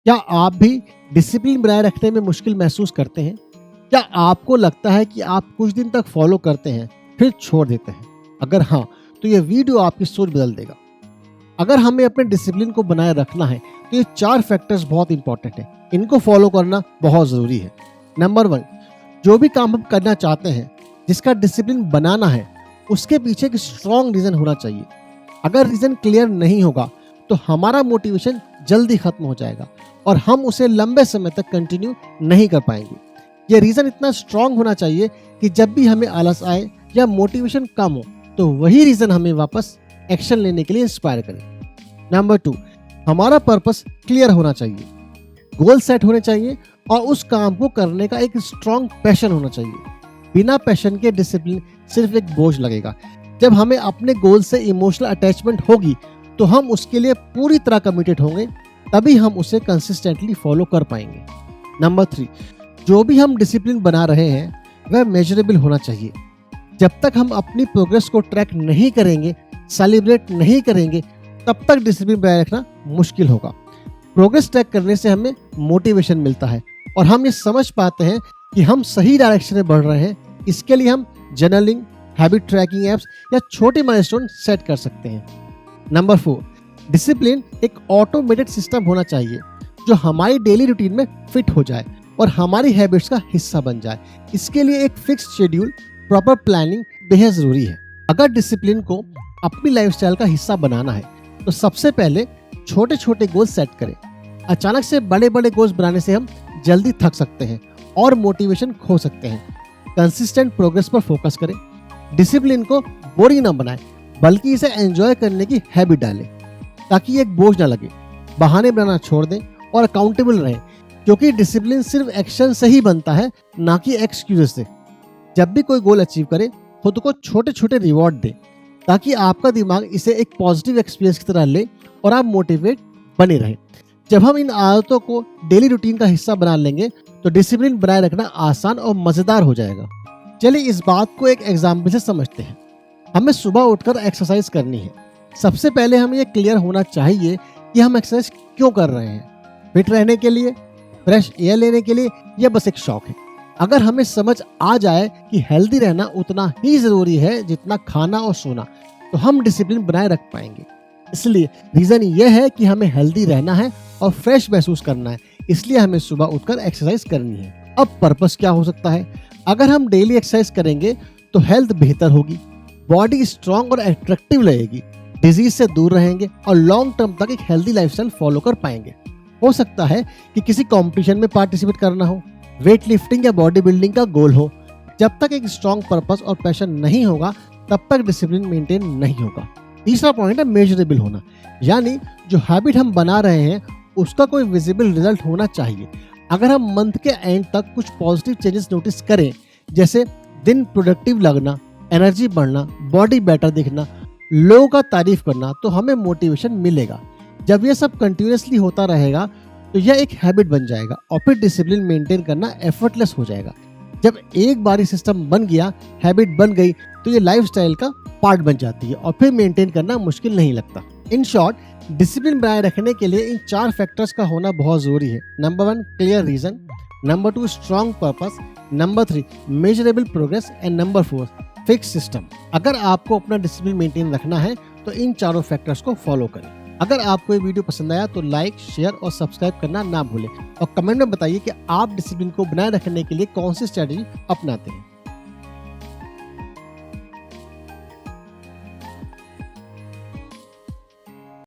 क्या आप भी डिसिप्लिन बनाए रखने में मुश्किल महसूस करते हैं? क्या आपको लगता है कि आप कुछ दिन तक फॉलो करते हैं, फिर छोड़ देते हैं? अगर हाँ, तो ये वीडियो आपकी सोच बदल देगा। अगर हमें अपने डिसिप्लिन को बनाए रखना है, तो ये 4 फैक्टर्स बहुत इंपॉर्टेंट हैं। इनको फॉलो करना बहुत ज़रूरी है। नंबर 1, जो भी काम हम करना चाहते हैं, जिसका डिसिप्लिन बनाना है, उसके पीछे एक स्ट्रॉन्ग रीज़न होना चाहिए। अगर रीज़न क्लियर नहीं होगा, तो हमारा मोटिवेशन जल्दी खत्म हो जाएगा और हम उसे लंबे समय तक कंटिन्यू नहीं कर पाएंगे। ये रीज़न इतना स्ट्रॉन्ग होना चाहिए कि जब भी हमें आलस आए या मोटिवेशन कम हो, तो वही रीज़न हमें वापस एक्शन लेने के लिए इंस्पायर करे। नंबर 2, हमारा पर्पस क्लियर होना चाहिए, गोल सेट होने चाहिए और उस काम को करने का एक स्ट्रॉन्ग पैशन होना चाहिए। बिना पैशन के डिसिप्लिन सिर्फ एक बोझ लगेगा। जब हमें अपने गोल से इमोशनल अटैचमेंट होगी, तो हम उसके लिए पूरी तरह कमिटेड होंगे, तभी हम उसे कंसिस्टेंटली फॉलो कर पाएंगे। नंबर 3, जो भी हम डिसिप्लिन बना रहे हैं वह मेजरेबल होना चाहिए। जब तक हम अपनी प्रोग्रेस को ट्रैक नहीं करेंगे, सेलिब्रेट नहीं करेंगे, तब तक डिसिप्लिन बनाए रखना मुश्किल होगा। प्रोग्रेस ट्रैक करने से हमें मोटिवेशन मिलता है और हम ये समझ पाते हैं कि हम सही डायरेक्शन में बढ़ रहे हैं। इसके लिए हम जर्नलिंग, हैबिट ट्रैकिंग एप्स या छोटे माइलस्टोन सेट कर सकते हैं। नंबर 4, डिसिप्लिन एक ऑटोमेटेड सिस्टम होना चाहिए जो हमारी डेली रूटीन में फिट हो जाए और हमारी हैबिट्स का हिस्सा बन जाए। इसके लिए एक फिक्स शेड्यूल, प्रॉपर प्लानिंग बेहद ज़रूरी है। अगर डिसिप्लिन को अपनी लाइफस्टाइल का हिस्सा बनाना है, तो सबसे पहले छोटे छोटे गोल सेट करें। अचानक से बड़े बड़े गोल्स बनाने से हम जल्दी थक सकते हैं और मोटिवेशन खो सकते हैं। कंसिस्टेंट प्रोग्रेस पर फोकस करें। डिसिप्लिन को बोरिंग ना बनाएं, बल्कि इसे एंजॉय करने की हैबिट डालें, ताकि एक बोझ ना लगे। बहाने बनाना छोड़ दें और अकाउंटेबल रहें, क्योंकि डिसिप्लिन सिर्फ एक्शन से ही बनता है, ना कि एक्सक्यूज से। जब भी कोई गोल अचीव करे, खुद को छोटे छोटे रिवॉर्ड दें, ताकि आपका दिमाग इसे एक पॉजिटिव एक्सपीरियंस की तरह ले और आप मोटिवेट बने रहें। जब हम इन आदतों को डेली रूटीन का हिस्सा बना लेंगे, तो डिसिप्लिन बनाए रखना आसान और मज़ेदार हो जाएगा। चलिए इस बात को एक एग्जाम्पल से समझते हैं। हमें सुबह उठकर एक्सरसाइज करनी है। सबसे पहले हमें ये क्लियर होना चाहिए कि हम एक्सरसाइज क्यों कर रहे हैं। फिट रहने के लिए, फ्रेश एयर लेने के लिए, या बस एक शौक है। अगर हमें समझ आ जाए कि हेल्दी रहना उतना ही ज़रूरी है जितना खाना और सोना, तो हम डिसिप्लिन बनाए रख पाएंगे। इसलिए रीज़न ये है कि हमें हेल्दी रहना है और फ्रेश महसूस करना है, इसलिए हमें सुबह उठकर एक्सरसाइज करनी है। अब पर्पस क्या हो सकता है? अगर हम डेली एक्सरसाइज करेंगे, तो हेल्थ बेहतर होगी, बॉडी स्ट्रांग और अट्रैक्टिव रहेगी, डिजीज से दूर रहेंगे और लॉन्ग टर्म तक एक हेल्दी लाइफस्टाइल फॉलो कर पाएंगे। हो सकता है कि किसी कंपटीशन में पार्टिसिपेट करना हो, वेट लिफ्टिंग या बॉडी बिल्डिंग का गोल हो। जब तक एक स्ट्रॉन्ग पर्पस और पैशन नहीं होगा, तब तक डिसिप्लिन मेंटेन नहीं होगा। तीसरा पॉइंट है मेजरेबल होना, यानी जो हैबिट हम बना रहे हैं उसका कोई विजिबल रिजल्ट होना चाहिए। अगर हम मंथ के एंड तक कुछ पॉजिटिव चेंजेस नोटिस करें, जैसे दिन प्रोडक्टिव लगना, एनर्जी बढ़ना, बॉडी बेटर दिखना, लोगों का तारीफ करना, तो हमें मोटिवेशन मिलेगा। जब ये सब कंटिन्यूसली होता रहेगा, तो यह एक हैबिट बन जाएगा और फिर डिसिप्लिन मेंटेन करना एफर्टलेस हो जाएगा। जब एक बार ये सिस्टम बन गया, हैबिट बन गई, तो ये लाइफस्टाइल का पार्ट बन जाती है और फिर मेंटेन करना मुश्किल नहीं लगता। इन शॉर्ट, डिसिप्लिन बनाए रखने के लिए इन 4 फैक्टर्स का होना बहुत ज़रूरी है। Number 1, clear reason. Number 2, strong purpose. Number 3, measurable progress. And number 4, fix system. अगर आपको अपना डिसिप्लिन मेंटेन रखना है, तो इन चारों फैक्टर्स को फॉलो करें। अगर आपको ये वीडियो पसंद आया, तो लाइक, शेयर और सब्सक्राइब करना ना भूलें और कमेंट में बताइए कि आप डिसिप्लिन को बनाए रखने के लिए कौन सी स्ट्रेटजी अपनाते हैं।